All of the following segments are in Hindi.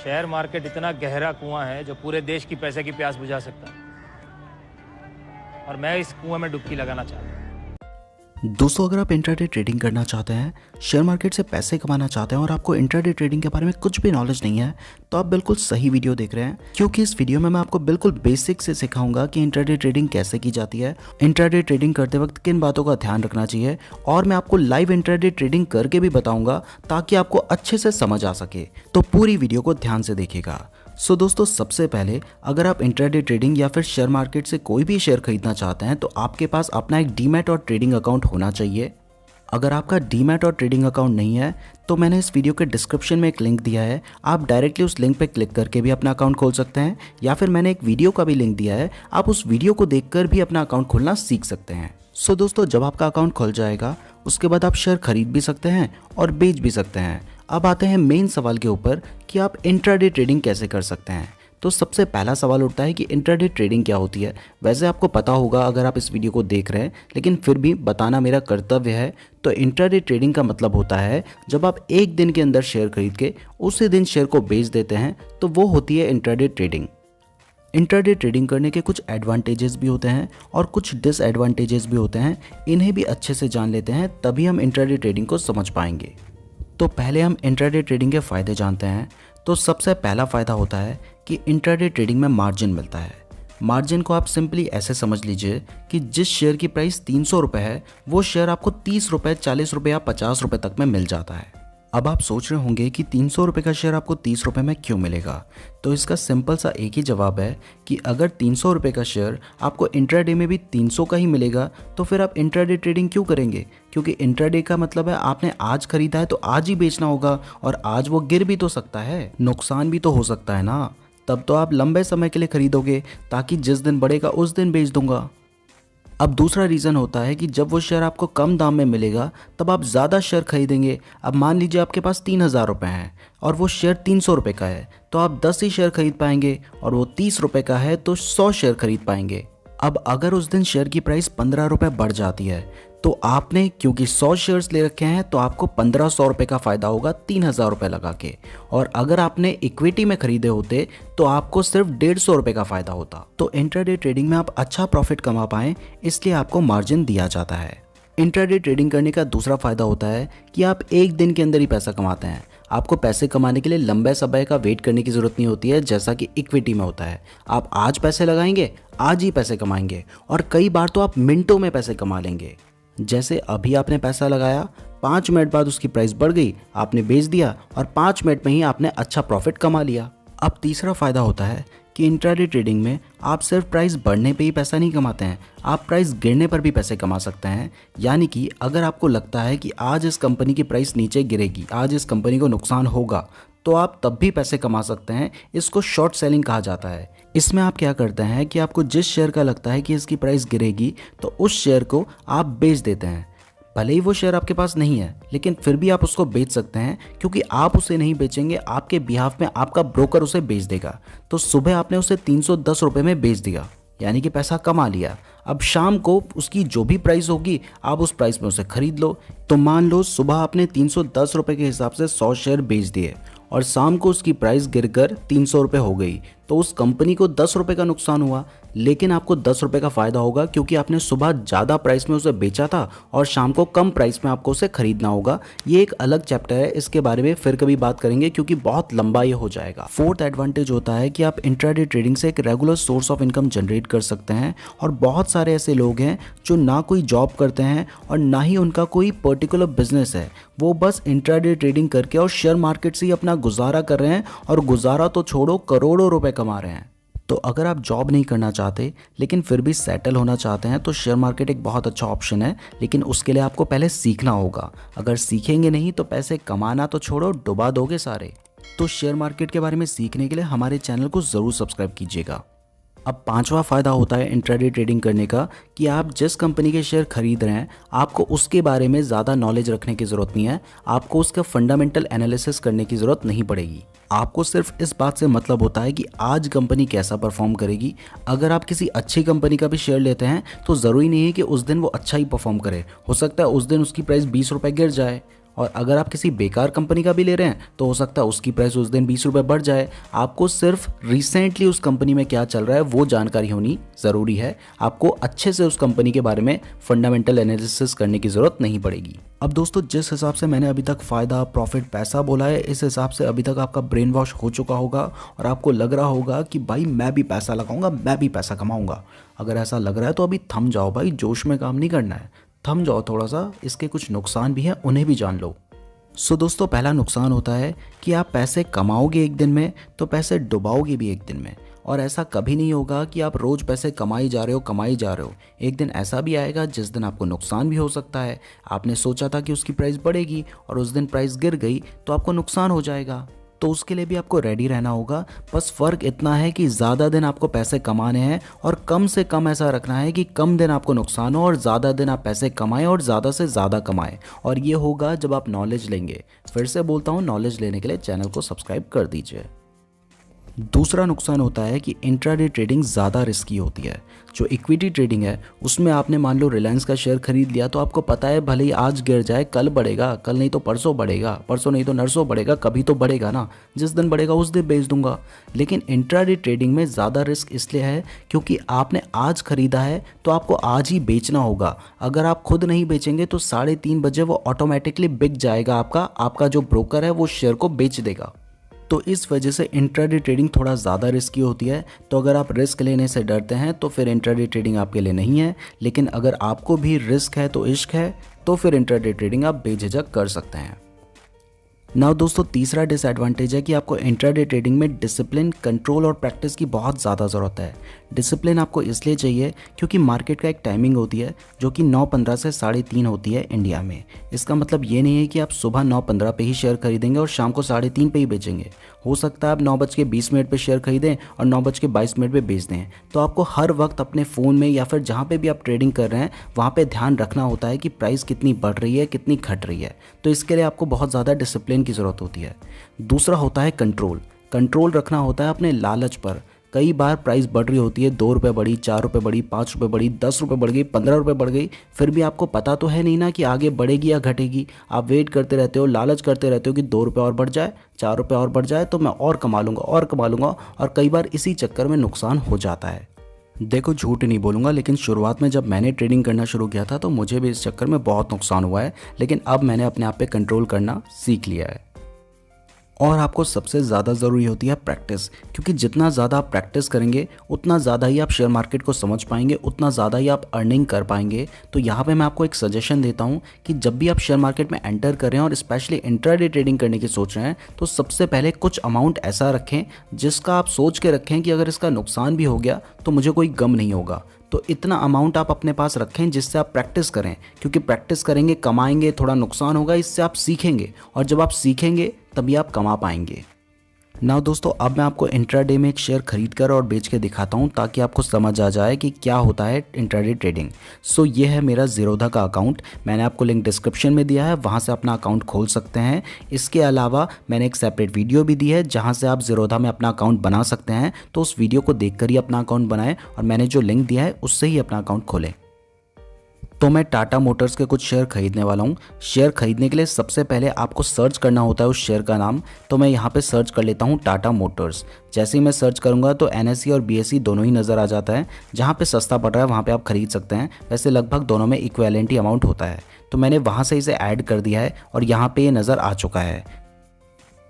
शेयर मार्केट इतना गहरा कुआं है जो पूरे देश की पैसे की प्यास बुझा सकता है, और मैं इस कुएं में डुबकी लगाना चाहता हूँ। दोस्तों, अगर आप इंट्राडे ट्रेडिंग करना चाहते हैं, शेयर मार्केट से पैसे कमाना चाहते हैं और आपको इंट्राडे ट्रेडिंग के बारे में कुछ भी नॉलेज नहीं है, तो आप बिल्कुल सही वीडियो देख रहे हैं, क्योंकि इस वीडियो में मैं आपको बिल्कुल बेसिक से सिखाऊंगा कि इंट्राडे ट्रेडिंग कैसे की जाती है, इंट्राडे ट्रेडिंग करते वक्त किन बातों का ध्यान रखना चाहिए, और मैं आपको लाइव इंट्राडे ट्रेडिंग करके भी बताऊंगा ताकि आपको अच्छे से समझ आ सके। तो पूरी वीडियो को ध्यान से देखिएगा। दोस्तों, सबसे पहले अगर आप इंट्राडे ट्रेडिंग या फिर शेयर मार्केट से कोई भी शेयर खरीदना चाहते हैं तो आपके पास अपना एक डीमैट और ट्रेडिंग अकाउंट होना चाहिए। अगर आपका डीमैट और ट्रेडिंग अकाउंट नहीं है तो मैंने इस वीडियो के डिस्क्रिप्शन में एक लिंक दिया है, आप डायरेक्टली उस लिंक पर क्लिक करके भी अपना अकाउंट खोल सकते हैं, या फिर मैंने एक वीडियो का भी लिंक दिया है, आप उस वीडियो को देखकर भी अपना अकाउंट खोलना सीख सकते हैं। दोस्तों, जब आपका अकाउंट खुल जाएगा उसके बाद आप शेयर खरीद भी सकते हैं और बेच भी सकते हैं। अब आते हैं मेन सवाल के ऊपर कि आप इंट्राडे ट्रेडिंग कैसे कर सकते हैं। तो सबसे पहला सवाल उठता है कि इंट्राडे ट्रेडिंग क्या होती है। वैसे आपको पता होगा अगर आप इस वीडियो को देख रहे हैं, लेकिन फिर भी बताना मेरा कर्तव्य है। तो इंट्राडे ट्रेडिंग का मतलब होता है जब आप एक दिन के अंदर शेयर खरीद के उसी दिन शेयर को बेच देते हैं, तो वो होती है इंट्राडे ट्रेडिंग। इंट्राडे ट्रेडिंग करने के कुछ एडवांटेजेस भी होते हैं और कुछ डिसएडवांटेजेस भी होते हैं, इन्हें भी अच्छे से जान लेते हैं, तभी हम इंट्राडे ट्रेडिंग को समझ पाएंगे। तो पहले हम इंट्राडे ट्रेडिंग के फ़ायदे जानते हैं। तो सबसे पहला फ़ायदा होता है कि इंट्राडे ट्रेडिंग में मार्जिन मिलता है। मार्जिन को आप सिंपली ऐसे समझ लीजिए कि जिस शेयर की प्राइस 300 रुपये है, वो शेयर आपको 30 रुपये, 40 रुपये या 50 रुपये तक में मिल जाता है। अब आप सोच रहे होंगे कि 300 रुपये का शेयर आपको 30 रुपये में क्यों मिलेगा। तो इसका सिंपल सा एक ही जवाब है कि अगर 300 रुपये का शेयर आपको इंट्राडे में भी 300 का ही मिलेगा, तो फिर आप इंट्राडे ट्रेडिंग क्यों करेंगे। क्योंकि इंट्राडे का मतलब है आपने आज खरीदा है तो आज ही बेचना होगा, और आज वो गिर भी तो सकता है, नुकसान भी तो हो सकता है ना। तब तो आप लंबे समय के लिए खरीदोगे ताकि जिस दिन बढ़ेगा उस दिन बेच दूंगा। अब दूसरा रीज़न होता है कि जब वो शेयर आपको कम दाम में मिलेगा तब आप ज़्यादा शेयर खरीदेंगे। अब मान लीजिए आपके पास 3000 रुपये हैं और वो शेयर 300 रुपये का है, तो आप 10 ही शेयर खरीद पाएंगे, और वो 30 रुपये का है तो 100 शेयर खरीद पाएंगे। अब अगर उस दिन शेयर की प्राइस 15 रुपये बढ़ जाती है, तो आपने क्योंकि 100 शेयर्स ले रखे हैं तो आपको 1500 रुपये का फ़ायदा होगा 3000 रुपये लगा के, और अगर आपने इक्विटी में खरीदे होते तो आपको सिर्फ 150 रुपये का फ़ायदा होता। तो इंट्राडे ट्रेडिंग में आप अच्छा प्रॉफिट कमा पाएँ, इसलिए आपको मार्जिन दिया जाता है। इंट्राडे ट्रेडिंग करने का दूसरा फ़ायदा होता है कि आप एक दिन के अंदर ही पैसा कमाते हैं। आपको पैसे कमाने के लिए लंबे समय का वेट करने की ज़रूरत नहीं होती है, जैसा कि इक्विटी में होता है। आप आज पैसे लगाएंगे, आज ही पैसे कमाएंगे, और कई बार तो आप मिनटों में पैसे कमा लेंगे। जैसे अभी आपने पैसा लगाया, 5 मिनट बाद उसकी प्राइस बढ़ गई, आपने बेच दिया, और 5 मिनट में ही आपने अच्छा प्रॉफिट कमा लिया। अब तीसरा फ़ायदा होता है कि इंट्राडे ट्रेडिंग में आप सिर्फ प्राइस बढ़ने पे ही पैसा नहीं कमाते हैं, आप प्राइस गिरने पर भी पैसे कमा सकते हैं। यानी कि अगर आपको लगता है कि आज इस कंपनी की प्राइस नीचे गिरेगी, आज इस कंपनी को नुकसान होगा, तो आप तब भी पैसे कमा सकते हैं। इसको शॉर्ट सेलिंग कहा जाता है। इसमें आप क्या करते हैं कि आपको जिस शेयर का लगता है कि इसकी प्राइस गिरेगी, तो उस शेयर को आप बेच देते हैं। भले ही वो शेयर आपके पास नहीं है, लेकिन फिर भी आप उसको बेच सकते हैं, क्योंकि आप उसे नहीं बेचेंगे, आपके बिहाफ में आपका ब्रोकर उसे बेच देगा। तो सुबह आपने उसे 310 रुपये में बेच दिया, यानी कि पैसा कमा लिया। अब शाम को उसकी जो भी प्राइस होगी आप उस प्राइस में उसे खरीद लो। तो मान लो सुबह आपने 310 रुपये के हिसाब से 100 शेयर बेच दिए, और शाम को उसकी प्राइस गिरकर 300 रुपये हो गई, तो उस कंपनी को 10 रुपये का नुकसान हुआ, लेकिन आपको 10 रुपये का फ़ायदा होगा, क्योंकि आपने सुबह ज़्यादा प्राइस में उसे बेचा था और शाम को कम प्राइस में आपको उसे खरीदना होगा। ये एक अलग चैप्टर है, इसके बारे में फिर कभी बात करेंगे, क्योंकि बहुत लंबा ये हो जाएगा। फोर्थ एडवांटेज होता है कि आप इंट्राडे ट्रेडिंग से एक regular source of income generate कर सकते हैं, और बहुत सारे ऐसे लोग हैं जो ना कोई जॉब करते हैं और ना ही उनका कोई पर्टिकुलर बिजनेस है, वो बस इंट्राडे ट्रेडिंग करके और शेयर मार्केट से ही अपना गुजारा कर रहे हैं, और गुजारा तो छोड़ो, करोड़ों रुपए कमा रहे हैं। तो अगर आप जॉब नहीं करना चाहते लेकिन फिर भी सेटल होना चाहते हैं, तो शेयर मार्केट एक बहुत अच्छा ऑप्शन है, लेकिन उसके लिए आपको पहले सीखना होगा। अगर सीखेंगे नहीं तो पैसे कमाना तो छोड़ो, डुबा दोगे सारे। तो शेयर मार्केट के बारे में सीखने के लिए हमारे चैनल को ज़रूर सब्सक्राइब कीजिएगा। अब पांचवा फ़ायदा होता है इंट्राडे ट्रेडिंग करने का कि आप जिस कंपनी के शेयर खरीद रहे हैं, आपको उसके बारे में ज़्यादा नॉलेज रखने की ज़रूरत नहीं है, आपको उसका फंडामेंटल एनालिसिस करने की ज़रूरत नहीं पड़ेगी। आपको सिर्फ इस बात से मतलब होता है कि आज कंपनी कैसा परफॉर्म करेगी। अगर आप किसी अच्छी कंपनी का भी शेयर लेते हैं तो ज़रूरी नहीं है कि उस दिन वो अच्छा ही परफॉर्म करे, हो सकता है उस दिन उसकी प्राइस 20 रुपये गिर जाए, और अगर आप किसी बेकार कंपनी का भी ले रहे हैं तो हो सकता है उसकी प्राइस उस दिन 20 रुपये बढ़ जाए। आपको सिर्फ रिसेंटली उस कंपनी में क्या चल रहा है वो जानकारी होनी ज़रूरी है। आपको अच्छे से उस कंपनी के बारे में फंडामेंटल एनालिसिस करने की ज़रूरत नहीं पड़ेगी। अब दोस्तों, जिस हिसाब से मैंने अभी तक फ़ायदा, प्रॉफिट, पैसा बोला है, इस हिसाब से अभी तक आपका ब्रेन वॉश हो चुका होगा और आपको लग रहा होगा कि भाई मैं भी पैसा लगाऊंगा, मैं भी पैसा कमाऊंगा। अगर ऐसा लग रहा है तो अभी थम जाओ भाई, जोश में काम नहीं करना है, थम जाओ थोड़ा सा। इसके कुछ नुकसान भी हैं, उन्हें भी जान लो। सो दोस्तों, पहला नुकसान होता है कि आप पैसे कमाओगे एक दिन में तो पैसे डुबाओगे भी एक दिन में। और ऐसा कभी नहीं होगा कि आप रोज़ पैसे कमाई जा रहे हो। एक दिन ऐसा भी आएगा जिस दिन आपको नुकसान भी हो सकता है। आपने सोचा था कि उसकी प्राइस बढ़ेगी और उस दिन प्राइस गिर गई तो आपको नुकसान हो जाएगा। तो उसके लिए भी आपको रेडी रहना होगा। बस फ़र्क इतना है कि ज़्यादा दिन आपको पैसे कमाने हैं और कम से कम ऐसा रखना है कि कम दिन आपको नुकसान हो और ज़्यादा दिन आप पैसे कमाएं और ज़्यादा से ज़्यादा कमाएं। और ये होगा जब आप नॉलेज लेंगे। फिर से बोलता हूँ, नॉलेज लेने के लिए चैनल को सब्सक्राइब कर दीजिए। दूसरा नुकसान होता है कि इंट्राडे ट्रेडिंग ज़्यादा रिस्की होती है। जो इक्विटी ट्रेडिंग है उसमें आपने मान लो रिलायंस का शेयर खरीद लिया तो आपको पता है भले ही आज गिर जाए कल बढ़ेगा, कल नहीं तो परसों बढ़ेगा, परसों नहीं तो नरसों बढ़ेगा, कभी तो बढ़ेगा ना, जिस दिन बढ़ेगा उस दिन बेच दूंगा। लेकिन इंट्राडे ट्रेडिंग में ज़्यादा रिस्क इसलिए है क्योंकि आपने आज खरीदा है तो आपको आज ही बेचना होगा। अगर आप खुद नहीं बेचेंगे तो 3:30 बजे वो ऑटोमेटिकली बिक जाएगा, आपका जो ब्रोकर है वो शेयर को बेच देगा। तो इस वजह से इंट्राडे ट्रेडिंग थोड़ा ज़्यादा रिस्की होती है। तो अगर आप रिस्क लेने से डरते हैं तो फिर इंट्राडे ट्रेडिंग आपके लिए नहीं है। लेकिन अगर आपको भी रिस्क है तो इश्क है, तो फिर इंट्राडे ट्रेडिंग आप बेझिझक कर सकते हैं। नाउ दोस्तों, तीसरा डिसएडवांटेज है कि आपको इंट्राडे ट्रेडिंग में डिसिप्लिन, कंट्रोल और प्रैक्टिस की बहुत ज़्यादा ज़रूरत है। डिसिप्लिन आपको इसलिए चाहिए क्योंकि मार्केट का एक टाइमिंग होती है जो कि 9:15 से 3:30 होती है इंडिया में। इसका मतलब ये नहीं है कि आप सुबह 9:15 पे ही शेयर खरीदेंगे और शाम को 3:30 पे ही बेचेंगे। हो सकता है आप 9:20 पे शेयर खरीदें और 9:22 पे बेच दें। तो आपको हर वक्त अपने फ़ोन में या फिर जहाँ पे भी आप ट्रेडिंग कर रहे हैं वहाँ पे ध्यान रखना होता है कि प्राइस कितनी बढ़ रही है, कितनी घट रही है। तो इसके लिए आपको बहुत ज़्यादा डिसिप्लिन की ज़रूरत होती है। दूसरा होता है कंट्रोल रखना होता है अपने लालच पर। कई बार प्राइस बढ़ रही होती है, 2 रुपये बढ़ी, 4 रुपये बढ़ी, 5 रुपये बढ़ी, 10 रुपये बढ़ गई, 15 रुपये बढ़ गई, फिर भी आपको पता तो है नहीं ना कि आगे बढ़ेगी या घटेगी। आप वेट करते रहते हो, लालच करते रहते हो कि 2 रुपये और बढ़ जाए, 4 रुपये और बढ़ जाए तो मैं और कमा लूँगा और कई बार इसी चक्कर में नुकसान हो जाता है। देखो, झूठ नहीं बोलूँगा, लेकिन शुरुआत में जब मैंने ट्रेडिंग करना शुरू किया था तो मुझे भी इस चक्कर में बहुत नुकसान हुआ है। लेकिन अब मैंने अपने आप पे कंट्रोल करना सीख लिया है। और आपको सबसे ज़्यादा ज़रूरी होती है प्रैक्टिस, क्योंकि जितना ज़्यादा आप प्रैक्टिस करेंगे उतना ज़्यादा ही आप शेयर मार्केट को समझ पाएंगे, उतना ज़्यादा ही आप अर्निंग कर पाएंगे। तो यहाँ पे मैं आपको एक सजेशन देता हूँ कि जब भी आप शेयर मार्केट में एंटर कर रहे हैं और स्पेशली इंट्राडे ट्रेडिंग करने की सोच रहे हैं तो सबसे पहले कुछ अमाउंट ऐसा रखें जिसका आप सोच के रखें कि अगर इसका नुकसान भी हो गया तो मुझे कोई गम नहीं होगा। तो इतना अमाउंट आप अपने पास रखें जिससे आप प्रैक्टिस करें, क्योंकि प्रैक्टिस करेंगे, कमाएंगे, थोड़ा नुकसान होगा, इससे आप सीखेंगे और जब आप सीखेंगे तभी आप कमा पाएंगे। नाउ दोस्तों, अब मैं आपको इंट्राडे में एक शेयर खरीद कर और बेच के दिखाता हूँ ताकि आपको समझ आ जाए कि क्या होता है इंट्राडे ट्रेडिंग। सो ये है मेरा ज़ीरोधा का अकाउंट, मैंने आपको लिंक डिस्क्रिप्शन में दिया है, वहाँ से अपना अकाउंट खोल सकते हैं। इसके अलावा मैंने एक सेपरेट वीडियो भी दी है जहाँ से आप ज़ीरोधा में अपना अकाउंट बना सकते हैं। तो उस वीडियो को देखकर ही अपना अकाउंट बनाएं और मैंने जो लिंक दिया है उससे ही अपना अकाउंट खोलें। तो मैं टाटा मोटर्स के कुछ शेयर खरीदने वाला हूँ। शेयर खरीदने के लिए सबसे पहले आपको सर्च करना होता है उस शेयर का नाम। तो मैं यहाँ पे सर्च कर लेता हूँ टाटा मोटर्स। जैसे ही मैं सर्च करूँगा तो NSE और BSE दोनों ही नज़र आ जाता है। जहाँ पे सस्ता पड़ रहा है वहाँ पे आप खरीद सकते हैं। वैसे लगभग दोनों में इक्विवेलेंट ही अमाउंट होता है। तो मैंने वहाँ से इसे ऐड कर दिया है और यहाँ पर ये नज़र आ चुका है।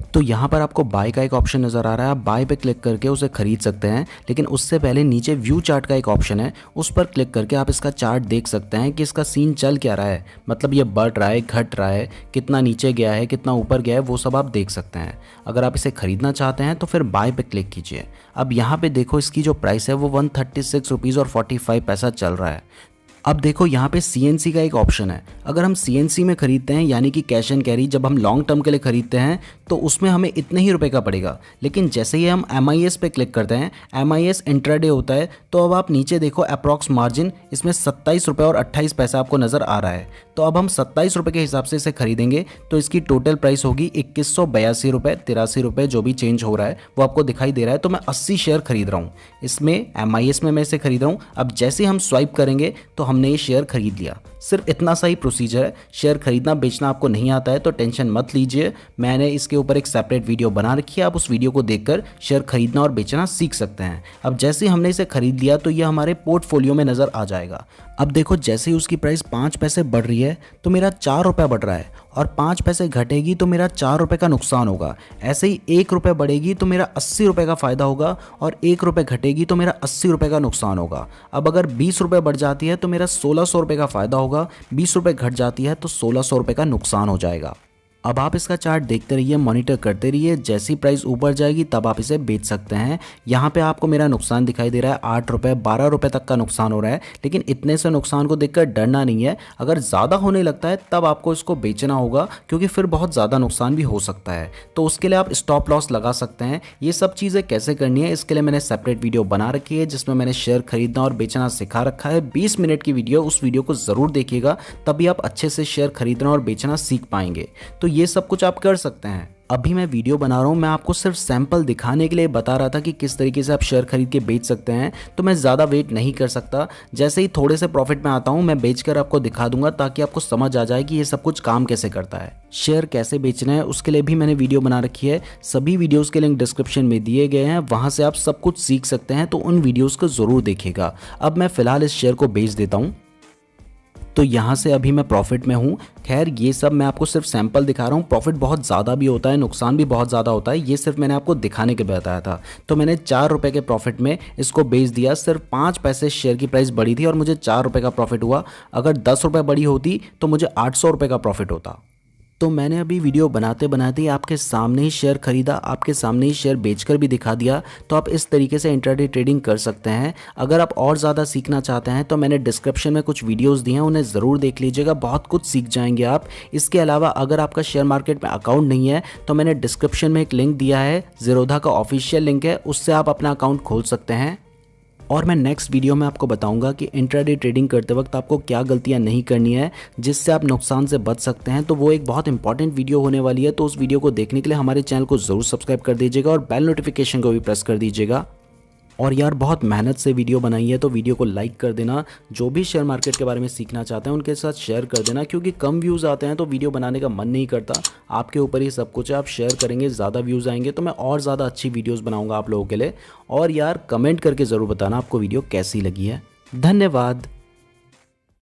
तो यहाँ पर आपको बाय का एक ऑप्शन नज़र आ रहा है, आप बाय पे क्लिक करके उसे खरीद सकते हैं। लेकिन उससे पहले नीचे व्यू चार्ट का एक ऑप्शन है, उस पर क्लिक करके आप इसका चार्ट देख सकते हैं कि इसका सीन चल क्या रहा है, मतलब ये बढ़ रहा है, घट रहा है, कितना नीचे गया है, कितना ऊपर गया है, वो सब आप देख सकते हैं। अगर आप इसे खरीदना चाहते हैं तो फिर बाय पे क्लिक कीजिए। अब यहाँ पे देखो इसकी जो प्राइस है वो 136 रुपीज़ और 45 पैसा चल रहा है। अब देखो यहाँ पे CNC का एक ऑप्शन है। अगर हम CNC में खरीदते हैं यानी कि कैश एंड कैरी, जब हम लॉन्ग टर्म के लिए खरीदते हैं तो उसमें हमें इतने ही रुपए का पड़ेगा। लेकिन जैसे ही हम MIS पे क्लिक करते हैं, MIS इंट्राडे होता है, तो अब आप नीचे देखो अप्रॉक्स मार्जिन, इसमें 27 रुपये और 28 पैसा आपको नज़र आ रहा है। तो तो अब हम 27 रुपये के हिसाब से इसे खरीदेंगे तो इसकी टोटल प्राइस होगी 2182 रुपये 83 रुपये, जो भी चेंज हो रहा है वो आपको दिखाई दे रहा है। तो मैं 80 शेयर खरीद रहा हूँ, इसमें MIS में मैं इसे खरीद रहा हूँ। अब जैसे हम स्वाइप करेंगे तो हमने ये शेयर खरीद लिया। सिर्फ इतना सा ही प्रोसीजर है। शेयर खरीदना बेचना आपको नहीं आता है तो टेंशन मत लीजिए, मैंने इसके ऊपर एक सेपरेट वीडियो बना रखी है, आप उस वीडियो को देखकर शेयर खरीदना और बेचना सीख सकते हैं। अब जैसे हमने इसे खरीद लिया तो ये हमारे पोर्टफोलियो में नज़र आ जाएगा। अब देखो जैसे ही उसकी प्राइस 5 पैसे बढ़ रही है तो मेरा 4 रुपये बढ़ रहा है, और 5 पैसे घटेगी तो मेरा 4 रुपये का नुकसान होगा। ऐसे ही 1 रुपये बढ़ेगी तो मेरा 80 रुपये का फ़ायदा होगा, और 1 रुपये घटेगी तो मेरा 80 रुपये का नुकसान होगा। अब अगर 20 रुपये बढ़ जाती है तो मेरा 1600 रुपये का फ़ायदा होगा, 20 रुपये घट जाती है तो 1600 रुपये का नुकसान हो जाएगा। अब आप इसका चार्ट देखते रहिए, मॉनिटर करते रहिए, जैसी प्राइस ऊपर जाएगी तब आप इसे बेच सकते हैं। यहाँ पे आपको मेरा नुकसान दिखाई दे रहा है 8 रुपये 12 रुपये तक का नुकसान हो रहा है, लेकिन इतने से नुकसान को देखकर डरना नहीं है। अगर ज़्यादा होने लगता है तब आपको इसको बेचना होगा, क्योंकि फिर बहुत ज़्यादा नुकसान भी हो सकता है। तो उसके लिए आप स्टॉप लॉस लगा सकते हैं। ये सब चीज़ें कैसे करनी है इसके लिए मैंने सेपरेट वीडियो बना रखी है, जिसमें मैंने शेयर खरीदना और बेचना सिखा रखा है। 20 मिनट की वीडियो, उस वीडियो को ज़रूर देखिएगा, तभी आप अच्छे से शेयर खरीदना और बेचना सीख पाएंगे। तो ये सब कुछ आप कर सकते हैं। अभी मैं वीडियो बना रहा हूँ, मैं आपको सिर्फ सैंपल दिखाने के लिए बता रहा था कि किस तरीके से आप शेयर खरीद के बेच सकते हैं। तो मैं ज़्यादा वेट नहीं कर सकता, जैसे ही थोड़े से प्रॉफिट में आता हूँ मैं बेचकर आपको दिखा दूंगा, ताकि आपको समझ आ जाए कि ये सब कुछ काम कैसे करता है। शेयर कैसे बेचना है उसके लिए भी मैंने वीडियो बना रखी है, सभी वीडियोज़ के लिंक डिस्क्रिप्शन में दिए गए हैं, वहाँ से आप सब कुछ सीख सकते हैं। तो उन वीडियोज़ को ज़रूर देखिएगा। अब मैं फ़िलहाल इस शेयर को बेच देता हूँ। तो यहाँ से अभी मैं प्रॉफिट में हूँ। खैर ये सब मैं आपको सिर्फ सैंपल दिखा रहा हूँ, प्रॉफिट बहुत ज़्यादा भी होता है, नुकसान भी बहुत ज़्यादा होता है, ये सिर्फ मैंने आपको दिखाने के लिए बताया था। तो मैंने 4 रुपये के प्रॉफिट में इसको बेच दिया। सिर्फ 5 पैसे शेयर की प्राइस बढ़ी थी और मुझे 4 रुपये का प्रॉफिट हुआ। अगर 10 रुपये बढ़ी होती तो मुझे 800 रुपये का प्रॉफिट होता। तो मैंने अभी वीडियो बनाते बनाते ही आपके सामने ही शेयर खरीदा, आपके सामने ही शेयर बेचकर भी दिखा दिया। तो आप इस तरीके से इंट्राडे ट्रेडिंग कर सकते हैं। अगर आप और ज़्यादा सीखना चाहते हैं तो मैंने डिस्क्रिप्शन में कुछ वीडियोस दिए हैं, उन्हें ज़रूर देख लीजिएगा, बहुत कुछ सीख जाएंगे आप। इसके अलावा अगर आपका शेयर मार्केट में अकाउंट नहीं है तो मैंने डिस्क्रिप्शन में एक लिंक दिया है, ज़ीरोधा का ऑफिशियल लिंक है, उससे आप अपना अकाउंट खोल सकते हैं। और मैं नेक्स्ट वीडियो में आपको बताऊंगा कि इंट्राडे ट्रेडिंग करते वक्त आपको क्या गलतियां नहीं करनी है, जिससे आप नुकसान से बच सकते हैं। तो वो एक बहुत इंपॉर्टेंट वीडियो होने वाली है। तो उस वीडियो को देखने के लिए हमारे चैनल को ज़रूर सब्सक्राइब कर दीजिएगा और बेल नोटिफिकेशन को भी प्रेस कर दीजिएगा। और यार बहुत मेहनत से वीडियो बनाई है, तो वीडियो को लाइक कर देना। जो भी शेयर मार्केट के बारे में सीखना चाहते हैं उनके साथ शेयर कर देना, क्योंकि कम व्यूज़ आते हैं तो वीडियो बनाने का मन नहीं करता। आपके ऊपर ही सब कुछ है, आप शेयर करेंगे ज़्यादा व्यूज़ आएंगे तो मैं और ज़्यादा अच्छी वीडियोज़ बनाऊँगा आप लोगों के लिए। और यार कमेंट करके ज़रूर बताना आपको वीडियो कैसी लगी है। धन्यवाद।